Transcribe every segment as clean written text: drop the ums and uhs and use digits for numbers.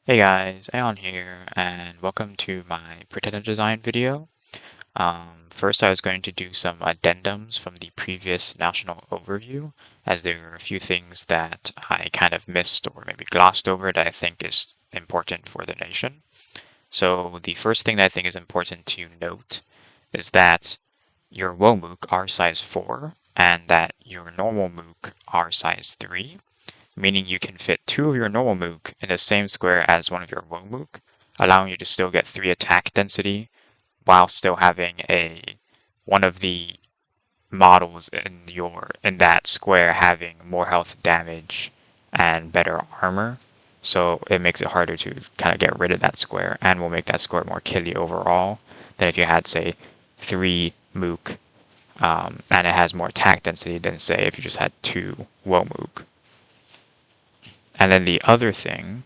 Hey guys, Aeon here, and welcome to my pretender design video. First I was going to do some addendums from the previous national overview, as there are a few things that I kind of missed or maybe glossed over that I think is important for the nation. So the first thing that I think is important to note is that your WOMOOC are size 4, and that your normal MOOC are size 3. Meaning you can fit two of your normal Mook in the same square as one of your low Mook, allowing you to still get 3 attack density while still having one of the models in that square having more health damage and better armor. So it makes it harder to kind of get rid of that square and will make that square more killy overall than if you had, say, 3 Mook and it has more attack density than, say, if you just had 2 Womook. And then the other thing,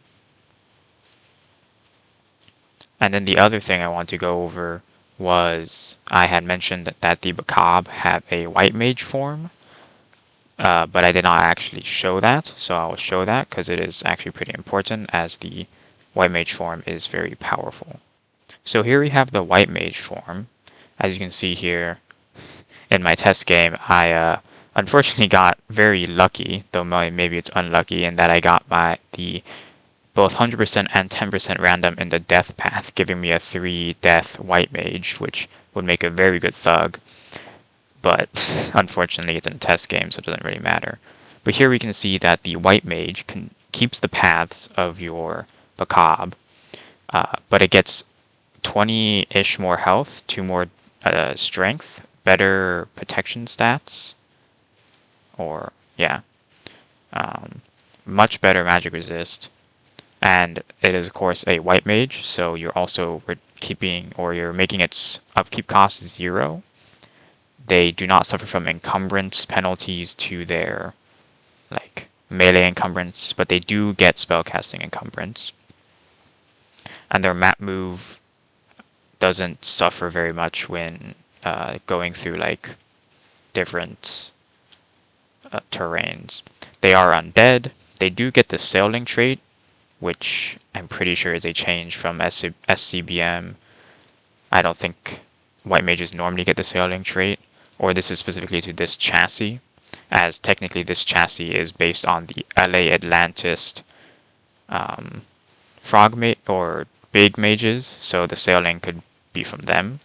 I want to go over was I had mentioned that the Bacab have a white mage form, but I did not actually show that, so I will show that because it is actually pretty important as the white mage form is very powerful. So here we have the white mage form. As you can see here in my test game, I unfortunately got very lucky, though maybe it's unlucky, in that I got the both 100% and 10% random in the death path, giving me a 3 death white mage, which would make a very good thug. But unfortunately, it's in a test game, so it doesn't really matter. But here we can see that the white mage keeps the paths of your Bacab, but it gets 20-ish more health, 2 more strength, better protection stats, or yeah, much better magic resist. And it is of course a white mage, so you're also you're making its upkeep cost 0. They do not suffer from encumbrance penalties to their melee encumbrance, but they do get spellcasting encumbrance. And their map move doesn't suffer very much when going through different terrains. They are undead. They do get the sailing trait, which I'm pretty sure is a change from SCBM. I don't think white mages normally get the sailing trait, or this is specifically to this chassis, as technically this chassis is based on the LA Atlantis frog mage or big mages, so the sailing could be from them.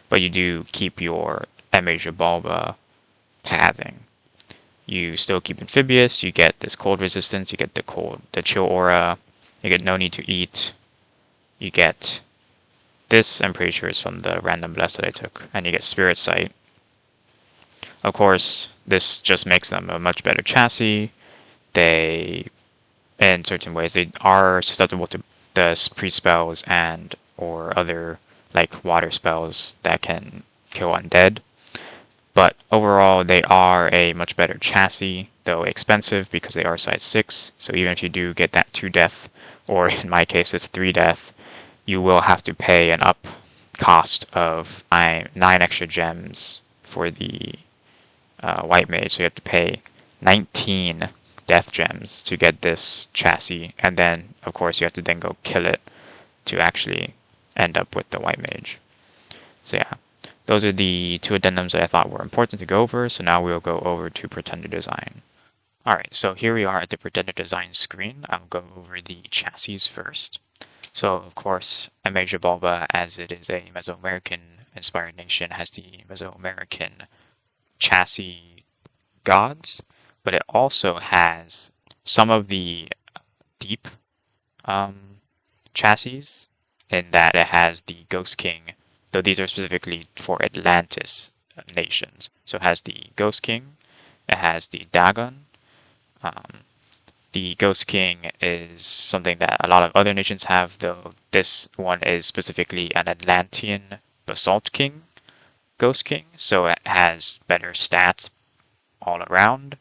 But you do keep your MA Xibalba pathing. You still keep amphibious, you get this cold resistance, you get the chill aura, you get no need to eat, you get this, I'm pretty sure is from the random bless that I took, and you get spirit sight. Of course, this just makes them a much better chassis. They, in certain ways, they are susceptible to the pre-spells and or other water spells that can kill undead. But overall, they are a much better chassis, though expensive because they are size 6. So even if you do get that 2 death, or in my case it's 3 death, you will have to pay an up cost of 9 extra gems for the white mage. So you have to pay 19 death gems to get this chassis, and then of course you have to then go kill it to actually end up with the white mage. So yeah. Those are the 2 addendums that I thought were important to go over, so now we'll go over to Pretender Design. Alright, so here we are at the Pretender Design screen. I'll go over the chassis first. So, of course, MA Xibalba, as it is a Mesoamerican inspired nation, has the Mesoamerican chassis gods, but it also has some of the deep chassis, in that it has the Ghost King, though these are specifically for Atlantis nations. So it has the Ghost King, it has the Dagon. The Ghost King is something that a lot of other nations have, though this one is specifically an Atlantean Basalt King Ghost King, so it has better stats all around,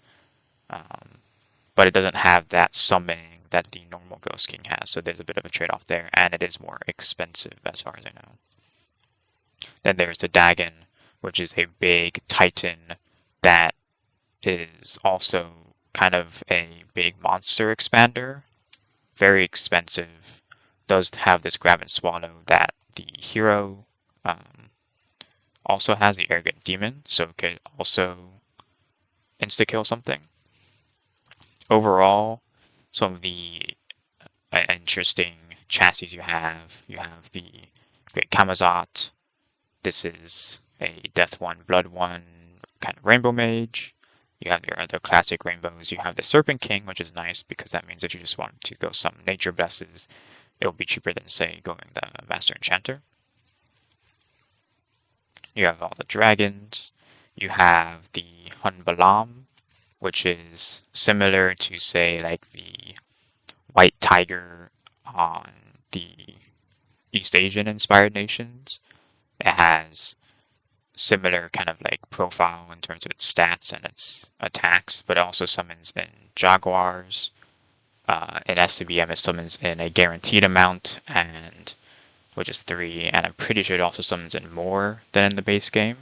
but it doesn't have that summoning that the normal Ghost King has, so there's a bit of a trade-off there, and it is more expensive as far as I know. Then there's the Dagon, which is a big titan that is also kind of a big monster expander. Very expensive, does have this grab and swallow that the hero also has, the arrogant demon, so it could also insta-kill something. Overall, some of the interesting chassis you have the Great Kamazot. This is a Death 1, Blood 1 kind of Rainbow Mage. You have your other classic rainbows. You have the Serpent King, which is nice because that means if you just want to go some nature blesses, it'll be cheaper than, say, going the Master Enchanter. You have all the dragons. You have the Hun Balam, which is similar to, say, like the White Tiger on the East Asian inspired nations. It has similar kind of like profile in terms of its stats and its attacks, but it also summons in Jaguars. In SCBM, it summons in a guaranteed amount, and which is 3, and I'm pretty sure it also summons in more than in the base game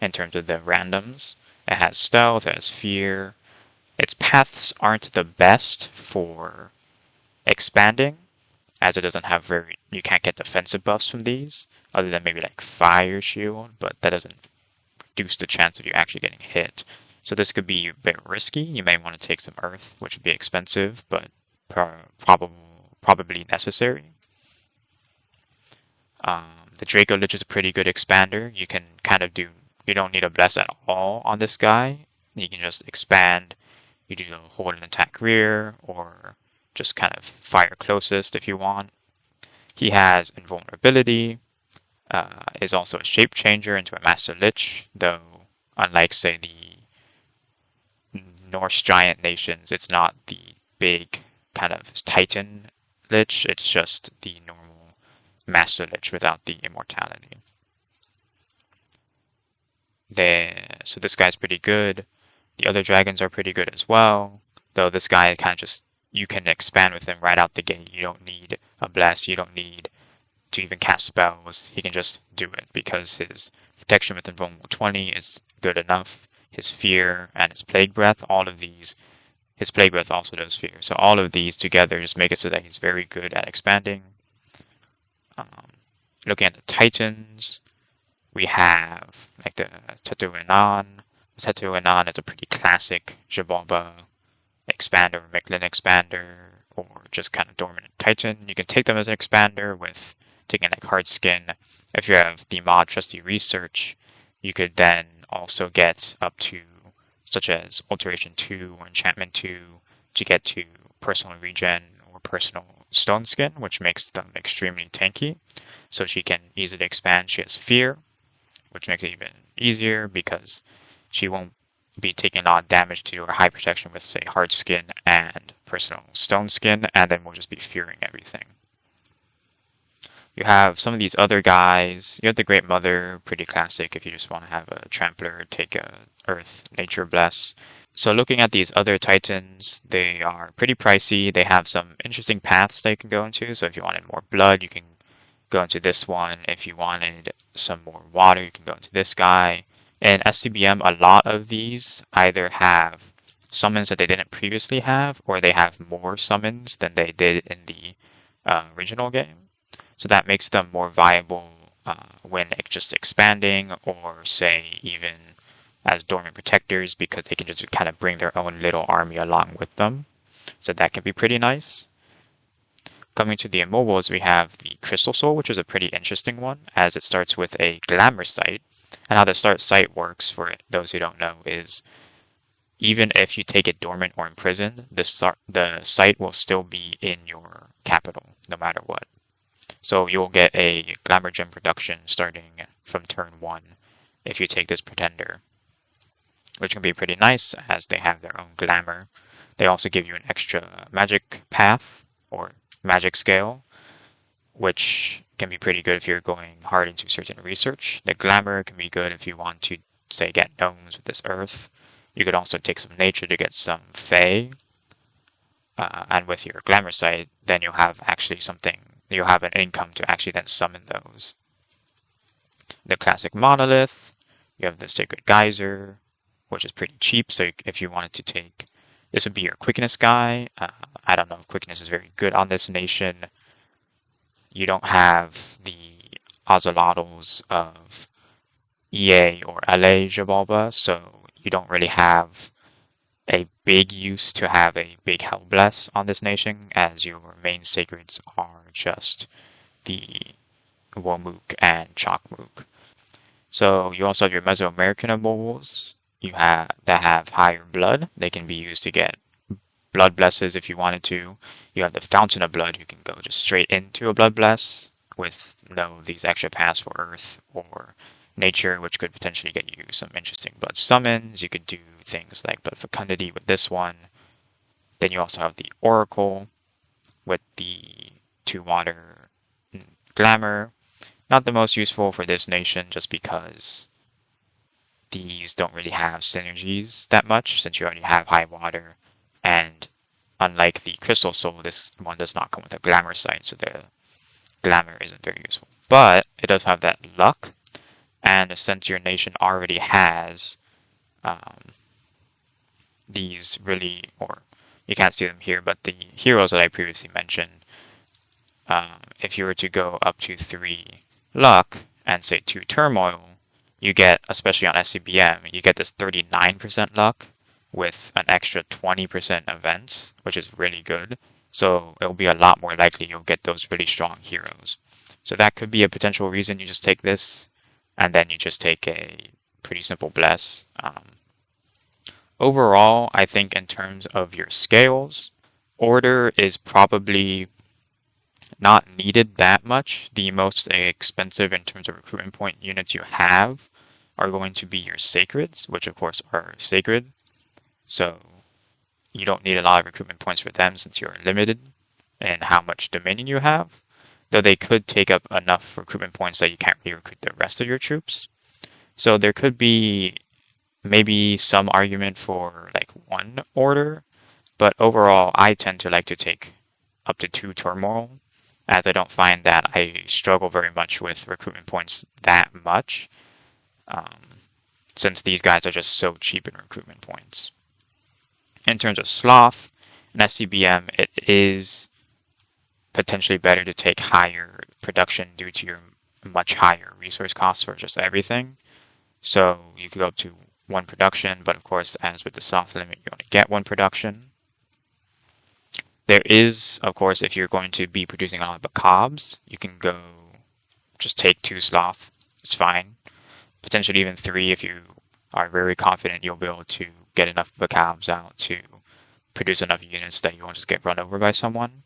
in terms of the randoms. It has stealth, it has fear. Its paths aren't the best for expanding, as it doesn't have you can't get defensive buffs from these, other than maybe like fire shield, but that doesn't reduce the chance of you actually getting hit. So this could be a bit risky. You may want to take some earth, which would be expensive, but probably necessary. The Draco Lich is a pretty good expander. You can kind of you don't need a bless at all on this guy. You can just expand. You do the hold and attack rear, or just kind of fire closest if you want. He has invulnerability, is also a shape changer into a Master Lich, though unlike, say, the Norse giant nations, it's not the big kind of Titan Lich, it's just the normal Master Lich without the immortality. So this guy's pretty good. The other dragons are pretty good as well, though this guy kind of just, you can expand with him right out the gate. You don't need a bless, you don't need to even cast spells. He can just do it because his protection with invulnerable 20 is good enough. His fear and his plague breath, all of these, his plague breath also does fear. So all of these together just make it so that he's very good at expanding. Looking at the Titans, we have like the Tetuanan. The Tetuanan is a pretty classic Xibalba expander, Mictlin expander, or just kind of dormant Titan. You can take them as an expander with taking like hard skin. If you have the mod Trusty Research, you could then also get up to such as Alteration 2 or Enchantment 2 to get to personal regen or personal stone skin, which makes them extremely tanky. So she can easily expand. She has fear, which makes it even easier because she won't be taking a lot of damage to your high protection with, say, hard skin and personal stone skin, and then we'll just be fearing everything. You have some of these other guys. You have the Great Mother, pretty classic if you just want to have a Trampler, take a Earth, Nature Bless. So looking at these other Titans, they are pretty pricey. They have some interesting paths they can go into. So if you wanted more blood, you can go into this one. If you wanted some more water, you can go into this guy. In SCBM, a lot of these either have summons that they didn't previously have, or they have more summons than they did in the original game. So that makes them more viable when just expanding, or say even as dormant protectors, because they can just kind of bring their own little army along with them. So that can be pretty nice. Coming to the immobiles, we have the Crystal Soul, which is a pretty interesting one, as it starts with a Glamour Sight. And how the start sight works, for those who don't know, is even if you take it dormant or imprisoned, the sight will still be in your capital, no matter what. So you'll get a Glamour Gem production starting from turn 1 if you take this Pretender, which can be pretty nice as they have their own Glamour. They also give you an extra magic path or magic scale, which can be pretty good if you're going hard into certain research. The Glamour can be good if you want to, say, get gnomes with this earth. You could also take some nature to get some Fae. And with your Glamour Sight, then you'll have actually something, you'll have an income to actually then summon those. The classic Monolith, you have the Sacred Geyser, which is pretty cheap, so if you wanted to take, this would be your Quickness guy. I don't know if Quickness is very good on this nation. you don't have the Ocelotls of EA or LA Xibalba, so you don't really have a big use to have a big Hellbless on this nation, as your main sacreds are just the Womook and Chocmook. So you also have your Mesoamerican immobiles that have higher blood. They can be used to get blood blesses if you wanted to. You have the Fountain of Blood, who can go just straight into a blood bless with no these extra paths for Earth or Nature, which could potentially get you some interesting blood summons. You could do things like Blood Fecundity with this one. Then you also have the Oracle with the 2-water Glamour. Not the most useful for this nation, just because these don't really have synergies that much, since you already have high water, and unlike the Crystal Soul, this one does not come with a Glamour sight, so the Glamour isn't very useful. But it does have that luck, and since your nation already has these really, or you can't see them here, but the heroes that I previously mentioned, if you were to go up to 3 luck and say 2 turmoil, you get, especially on SCBM, you get this 39% luck with an extra 20% events, which is really good. So it'll be a lot more likely you'll get those really strong heroes. So that could be a potential reason you just take this, and then you just take a pretty simple bless. Overall, I think in terms of your scales, order is probably not needed that much. The most expensive in terms of recruitment point units you have are going to be your sacreds, which of course are sacred. So you don't need a lot of recruitment points for them since you're limited in how much dominion you have. Though they could take up enough recruitment points that you can't really recruit the rest of your troops. So there could be maybe some argument for like 1 order, but overall I tend to like to take up to 2 turmoil, as I don't find that I struggle very much with recruitment points that much, since these guys are just so cheap in recruitment points. In terms of Sloth, in SCBM, it is potentially better to take higher production due to your much higher resource costs for just everything. So you could go up to 1 production, but of course, as with the Sloth limit, you only get 1 production. There is, of course, if you're going to be producing a lot of Bacabs, you can go just take 2 Sloth. It's fine. Potentially even 3 if you are very confident you'll be able to get enough Bacabs out to produce enough units that you won't just get run over by someone,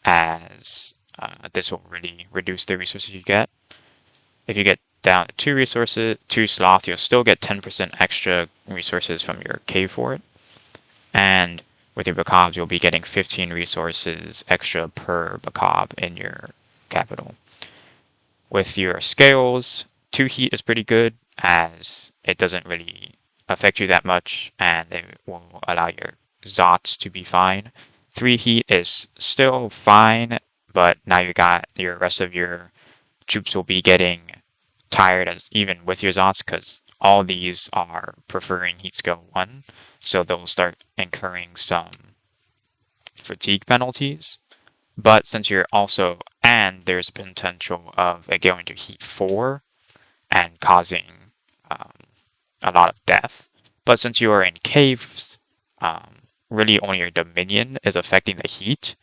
as this will really reduce the resources you get. If you get down to 2 Sloth, you'll still get 10% extra resources from your cave fort, and with your Bacabs, you'll be getting 15 resources extra per Bacab in your capital. With your scales, 2 heat is pretty good, as it doesn't really affect you that much, and it will allow your Zots to be fine. 3 heat is still fine, but now you got your rest of your troops will be getting tired, as even with your Zots, because all these are preferring heat skill 1, so they'll start incurring some fatigue penalties. But since you're also, and there's a potential of it going to heat 4 and causing a lot of death. But since you are in caves, really only your dominion is affecting the heat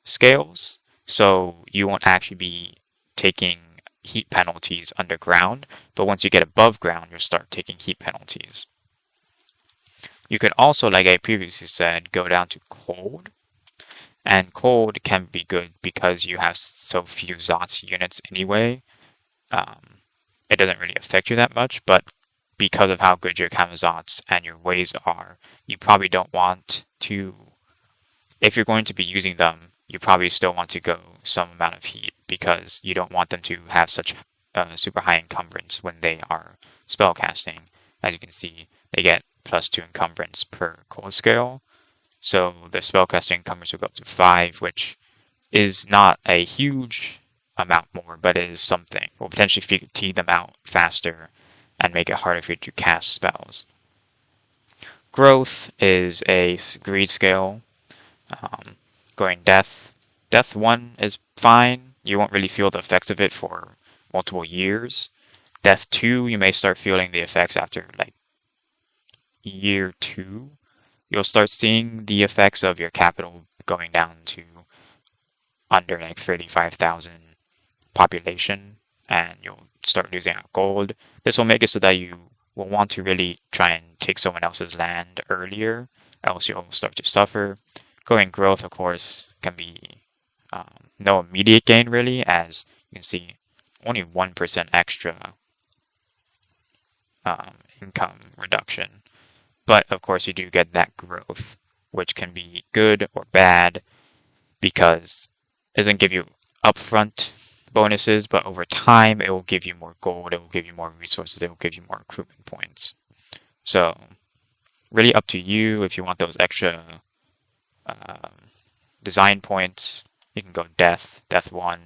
scales, so you won't actually be taking heat penalties underground, but once you get above ground, you'll start taking heat penalties. You can also, like I previously said, go down to cold, and cold can be good because you have so few Zots units anyway. It doesn't really affect you that much, but because of how good your Zots and your ways are, you probably don't want to, if you're going to be using them, you probably still want to go some amount of heat, because you don't want them to have such super high encumbrance when they are spellcasting. As you can see, they get +2 encumbrance per cold scale, so the spellcasting encumbrance will go up to 5, which is not a huge amount more, but it is something. It will potentially fatigue them out faster and make it harder for you to cast spells. Growth is a greed scale. Going Death 1 is fine. you won't really feel the effects of it for multiple years. Death 2, you may start feeling the effects after like year 2. You'll start seeing the effects of your capital going down to under like 35,000 population, and you'll start losing out gold. This will make it so that you will want to really try and take someone else's land earlier, else you'll start to suffer. Going growth, of course, can be no immediate gain really, as you can see only 1% extra income reduction. But of course, you do get that growth, which can be good or bad because it doesn't give you upfront bonuses, but over time it will give you more gold, it will give you more resources, it will give you more recruitment points. So really up to you if you want those extra design points. You can go death 1,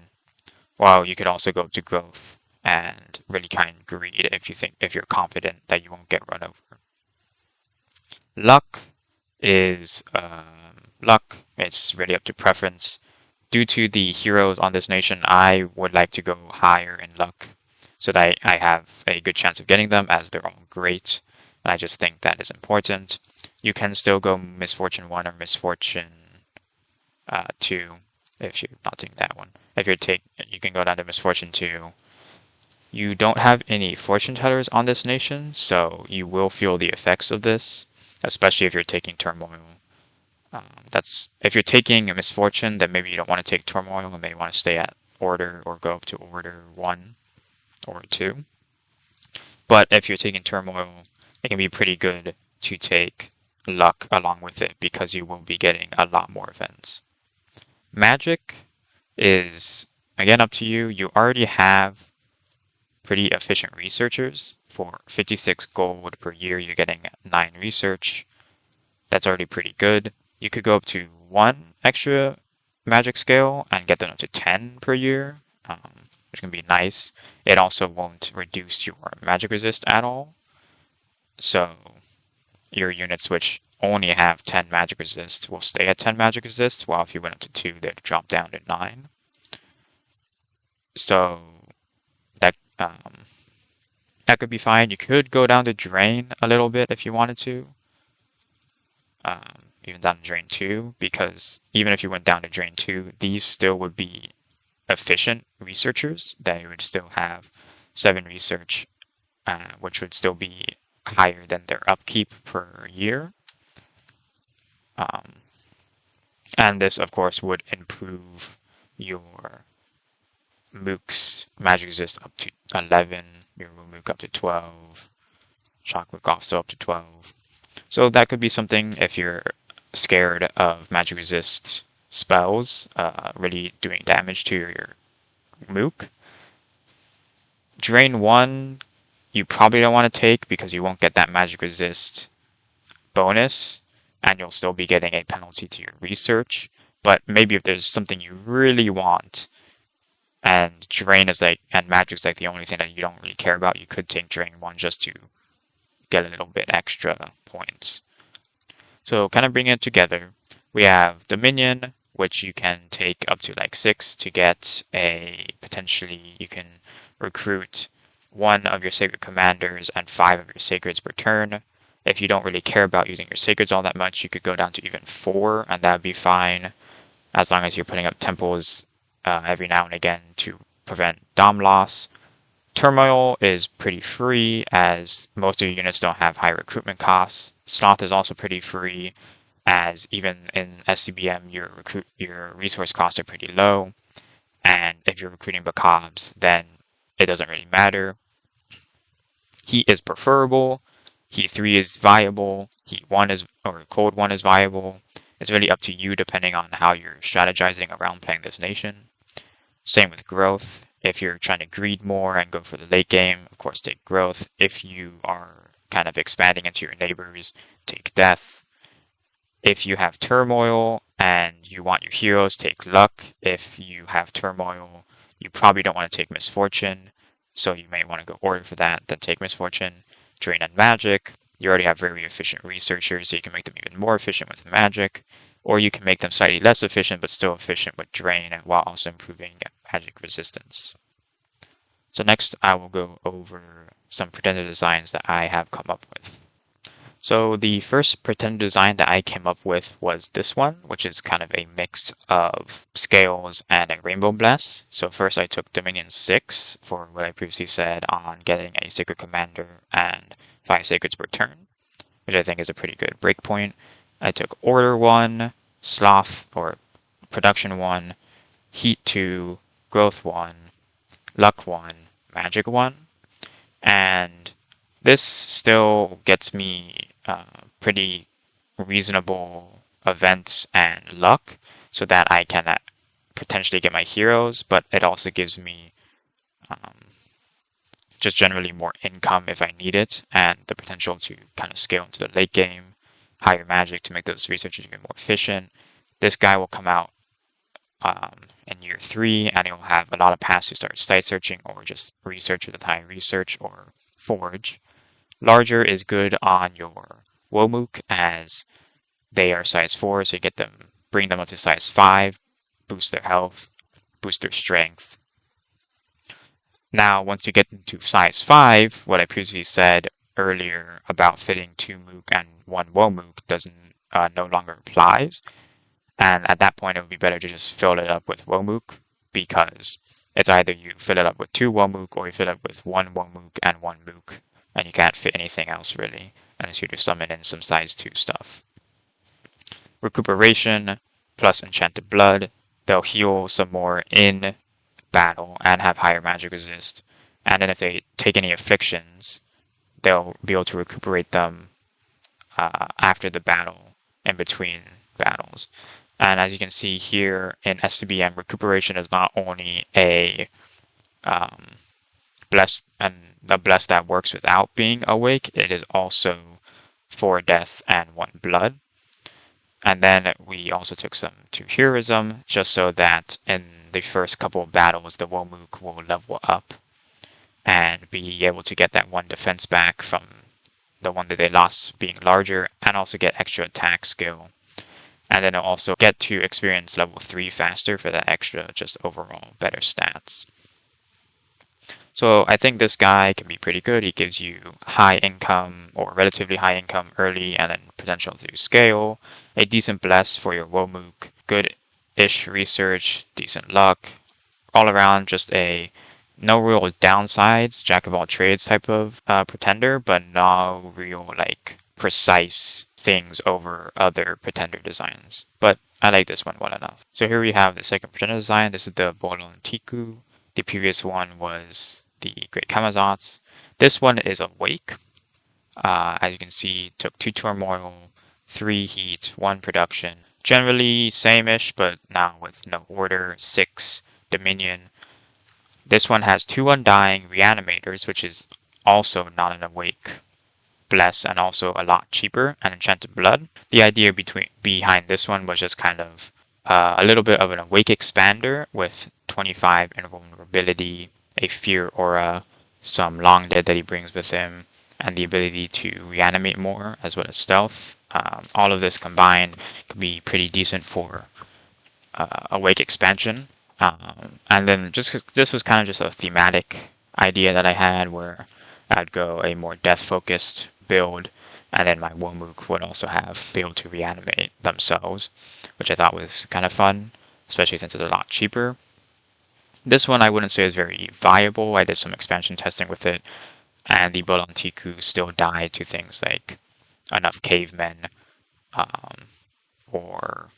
while you could also go to growth and really kind of greed if you're confident that you won't get run over. Luck is luck. It's really up to preference. Due to the heroes on this nation, I would like to go higher in luck so that I have a good chance of getting them, as they're all great. And I just think that is important. You can still go Misfortune 1 or Misfortune 2 if you're not taking that one. If you can go down to Misfortune 2. You don't have any fortune tellers on this nation, so you will feel the effects of this, especially if you're taking Turmoil. If you're taking a Misfortune, then maybe you don't want to take Turmoil and maybe want to stay at Order or go up to Order 1 or 2. But if you're taking Turmoil, it can be pretty good to take Luck along with it because you will be getting a lot more events. Magic is, again, up to you. You already have pretty efficient researchers. For 56 gold per year, you're getting 9 research. That's already pretty good. You could go up to 1 extra magic scale and get them up to 10 per year, which can be nice. It also won't reduce your magic resist at all. So your units which only have 10 magic resist will stay at 10 magic resist, while if you went up to 2, they'd drop down to 9. So that that could be fine. You could go down to Drain a little bit if you wanted to. Even down to Drain 2, because even if you went down to Drain 2, these still would be efficient researchers. They would still have 7 research, which would still be higher than their upkeep per year. And this, of course, would improve your Mook's magic resist up to 11, your Mook up to 12, Shockwick also up to 12. So that could be something if you're scared of magic resist spells really doing damage to your Mook. Drain 1, you probably don't want to take because you won't get that magic resist bonus, and you'll still be getting a penalty to your research. But maybe if there's something you really want, and Drain is and Magic's the only thing that you don't really care about, you could take Drain 1 just to get a little bit extra points. So kind of bringing it together, we have Dominion, which you can take up to 6 to get potentially you can recruit 1 of your Sacred Commanders and 5 of your Sacreds per turn. If you don't really care about using your Sacreds all that much, you could go down to even 4, and that would be fine, as long as you're putting up temples every now and again to prevent Dom loss. Turmoil is pretty free, as most of your units don't have high recruitment costs. Sloth is also pretty free, as even in SCBM your resource costs are pretty low, and if you're recruiting Bacabs, then it doesn't really matter. Heat is preferable. Heat 3 is viable. Heat 1 or Cold 1 is viable. It's really up to you depending on how you're strategizing around playing this nation. Same with growth. If you're trying to greed more and go for the late game, of course take growth. If you are kind of expanding into your neighbors, take death. If you have turmoil and you want your heroes, take luck. If you have turmoil, you probably don't want to take misfortune, so you may want to go order for that, then take misfortune. Drain and magic. You already have very efficient researchers, so you can make them even more efficient with magic, or you can make them slightly less efficient but still efficient with drain while also improving magic resistance. So next I will go over some pretender designs that I have come up with. So the first pretender design that I came up with was this one, which is kind of a mix of scales and a rainbow bless. So first I took Dominion 6 for what I previously said on getting a Sacred Commander and 5 Sacreds per turn, which I think is a pretty good breakpoint. I took Order 1, Sloth or Production 1, Heat 2, Growth 1, Luck 1, Magic 1, and this still gets me pretty reasonable events and luck so that I can potentially get my heroes, but it also gives me just generally more income if I need it, and the potential to kind of scale into the late game, higher magic to make those researchers even more efficient. This guy will come out in year 3, and he'll have a lot of paths to start site searching or just research with a high research or forge. Larger is good on your Womook as they are size 4, so you get them, bring them up to size 5, boost their health, boost their strength. Now, once you get them to size 5, what I previously said earlier about fitting 2 Mook and 1 Womook doesn't no longer applies. And at that point, it would be better to just fill it up with Womook, because it's either you fill it up with 2 Womook or you fill it up with 1 Womook and 1 Mook, and you can't fit anything else really, unless you just summon in some size 2 stuff. Recuperation plus Enchanted Blood. They'll heal some more in battle and have higher magic resist. And then if they take any afflictions, they'll be able to recuperate them after the battle, in between battles. And as you can see here in SCBM, recuperation is not only a bless and the bless that works without being awake, it is also 4 death and 1 blood. And then we also took some to heroism, just so that in the first couple of battles, the Womook will level up and be able to get that 1 defense back from the one that they lost being larger, and also get extra attack skill. And then it'll also get to experience level 3 faster for that extra, just overall better stats. So I think this guy can be pretty good. He gives you high income or relatively high income early, and then potential to scale, a decent bless for your Womook, good-ish research, decent luck, all around just a no real downsides, jack of all trades type of pretender, but no real like precise things over other pretender designs. But I like this one well enough. So here we have the second pretender design. This is the Bolon Tiku. The previous one was the Great Kamazots. This one is Awake. As you can see, took 2 Turmoil, 3 Heat, 1 Production. Generally same-ish, but now with no Order, 6 Dominion. This one has 2 Undying Reanimators, which is also not an Awake bless and also a lot cheaper, and Enchanted Blood. The idea behind this one was just kind of a little bit of an Awake expander with 25 invulnerability, a Fear Aura, some Long Dead that he brings with him, and the ability to reanimate more, as well as stealth. All of this combined could be pretty decent for Awake expansion. And then this was kind of just a thematic idea that I had, where I'd go a more death-focused build, and then my Womook would also be able to reanimate themselves, which I thought was kind of fun, especially since it's a lot cheaper. This one I wouldn't say is very viable. I did some expansion testing with it, and the Bolon Tiku still died to things like enough cavemen or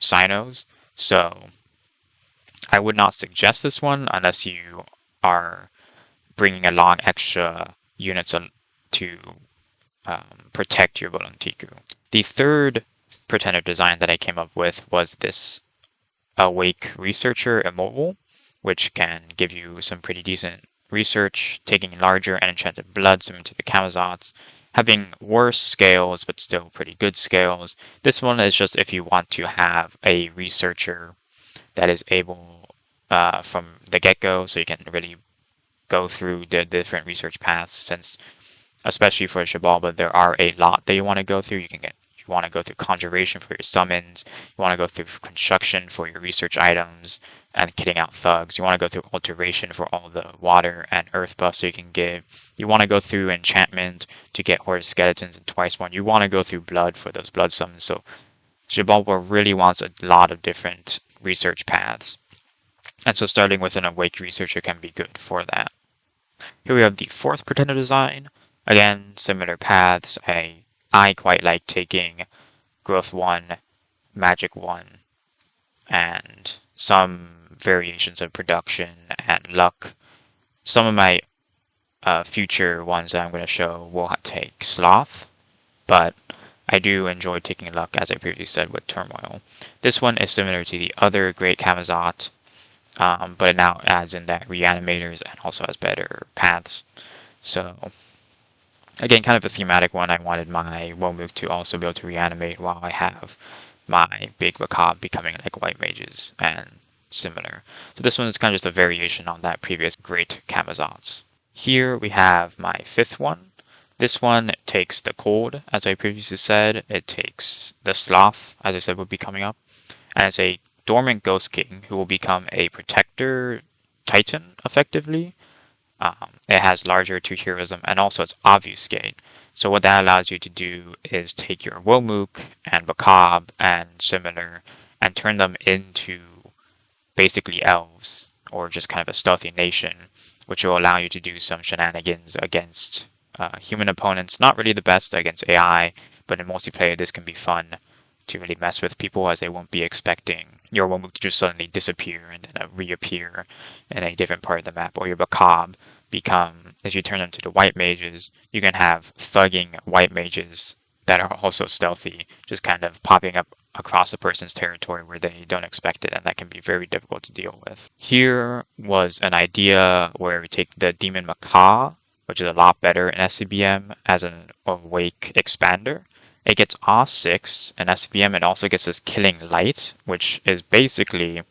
Sinos. So I would not suggest this one unless you are bringing along extra units to protect your Bolon Tiku. The third pretender design that I came up with was this Awake Researcher Immobile, which can give you some pretty decent research, taking larger and Enchanted Blood, similar to the Kamazots, having worse scales but still pretty good scales. This one is just if you want to have a researcher that is able from the get-go, so you can really go through the different research paths, since especially for Xibalba there are a lot that you want to go through. You want to go through conjuration for your summons, you want to go through construction for your research items, and kitting out thugs. You want to go through alteration for all the water and earth buffs you can give. You want to go through enchantment to get horde skeletons and twice one. You want to go through blood for those blood summons. So Xibalba really wants a lot of different research paths. And so starting with an awake researcher can be good for that. Here we have the fourth pretender design. Again, similar paths. I quite like taking growth 1, magic 1, and some variations of production and luck. Some of my future ones that I'm going to show will take sloth, but I do enjoy taking luck, as I previously said, with turmoil. This one is similar to the other Great Camazot, but it now adds in that reanimators and also has better paths. So again, kind of a thematic one. I wanted my Womuk to also be able to reanimate while I have my big Macabre becoming like white mages and similar. So this one is kind of just a variation on that previous Great Camazots. Here we have my fifth one. This one takes the cold, as I previously said. It takes the sloth, as I said, will be coming up. And it's a dormant ghost king who will become a protector titan, effectively. It has larger 2 heroism and also it's obfuscate. So what that allows you to do is take your Womuk and Macabre and similar and turn them into basically elves or just kind of a stealthy nation, which will allow you to do some shenanigans against human opponents. Not really the best against AI, but in multiplayer this can be fun to really mess with people as they won't be expecting your Womuk to just suddenly disappear and then reappear in a different part of the map, or your Macabre become, as you turn them to the white mages, you can have thugging white mages that are also stealthy, just kind of popping up across a person's territory where they don't expect it, and that can be very difficult to deal with. Here was an idea where we take the Demon Macabre, which is a lot better in SCBM, as an awake expander. It gets Awe 6 in SCBM. It also gets this Killing Light, which is basically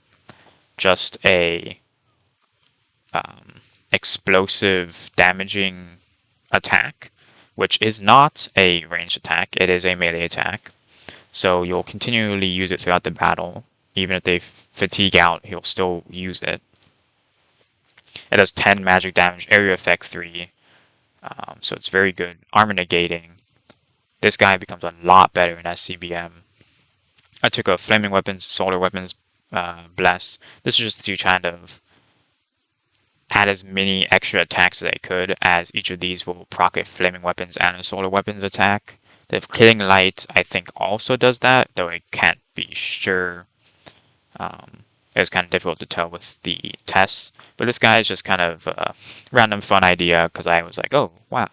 just a explosive damaging attack, which is not a ranged attack. It is a melee attack. So you'll continually use it throughout the battle. Even if they fatigue out, he'll still use it. It does 10 magic damage, area effect 3. So it's very good. Armor negating. This guy becomes a lot better in SCBM. I took a flaming weapons, solar weapons, bless. This is just to kind of add as many extra attacks as I could, as each of these will proc a flaming weapons and a solar weapons attack. The Killing Light, I think, also does that, though I can't be sure. It was kind of difficult to tell with the tests. But this guy is just kind of a random fun idea, because I was like, oh, wow,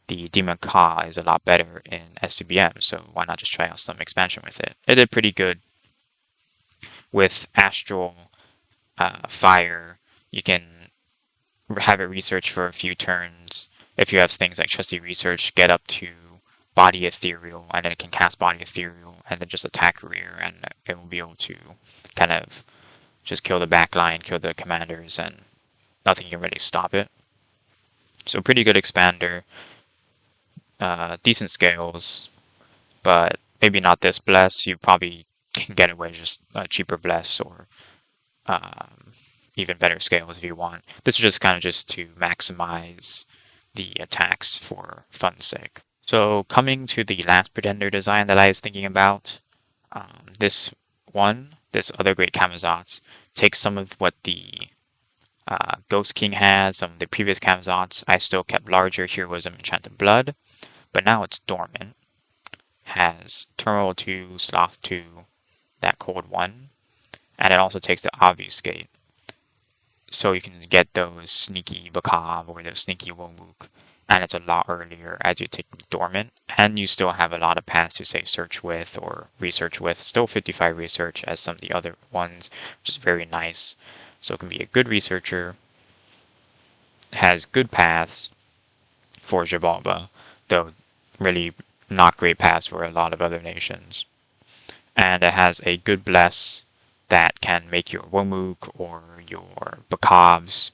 the Demon Ka is a lot better in SCBM, so why not just try out some expansion with it? It did pretty good with Astral Fire. You can have it research for a few turns. If you have things like Trusty Research, get up to Body Ethereal, and then it can cast Body Ethereal, and then just attack rear, and it will be able to kind of just kill the backline, kill the commanders, and nothing can really stop it. So pretty good expander. Decent scales, but maybe not this bless. You probably can get away just a cheaper bless, or even better scales if you want. This is just kind of just to maximize the attacks for fun's sake. So coming to the last pretender design that I was thinking about, this other Great Camazots, takes some of what the Ghost King has, some of the previous Camazots. I still kept larger heroism, enchanted blood, but now it's dormant. Has Turmoil 2, Sloth 2, that cold 1, and it also takes the Obfuscate. So you can get those sneaky Macabre or those sneaky Womuk, and it's a lot earlier as you take them dormant, and you still have a lot of paths to say search with or research with. Still 55 research as some of the other ones, which is very nice. So it can be a good researcher, has good paths for Xibalba, though really not great paths for a lot of other nations. And it has a good bless that can make your Womuk or your Macabres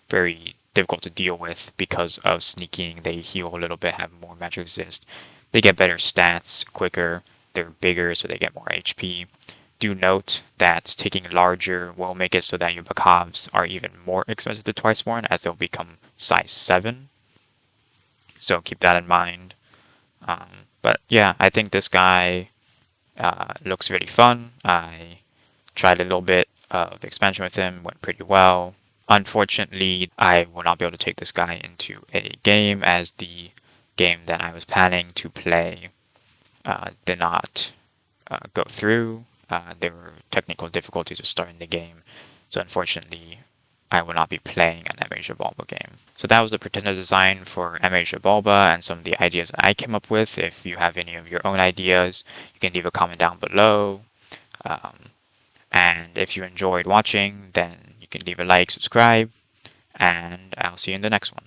very difficult to deal with because of sneaking. They heal a little bit, have more magic resist. They get better stats quicker. They're bigger, so they get more HP. do note that taking larger will make it so that your Bakavs are even more expensive to twice worn, as they'll become size 7. So keep that in mind. But yeah, I think this guy looks really fun. I tried a little bit of expansion with him, went pretty well. Unfortunately, I will not be able to take this guy into a game, as the game that I was planning to play did not go through. There were technical difficulties with starting the game, so unfortunately, I will not be playing an MA Xibalba game. So that was the pretender design for MA Xibalba and some of the ideas that I came up with. If you have any of your own ideas, you can leave a comment down below. And if you enjoyed watching, then you can leave a like, subscribe, and I'll see you in the next one.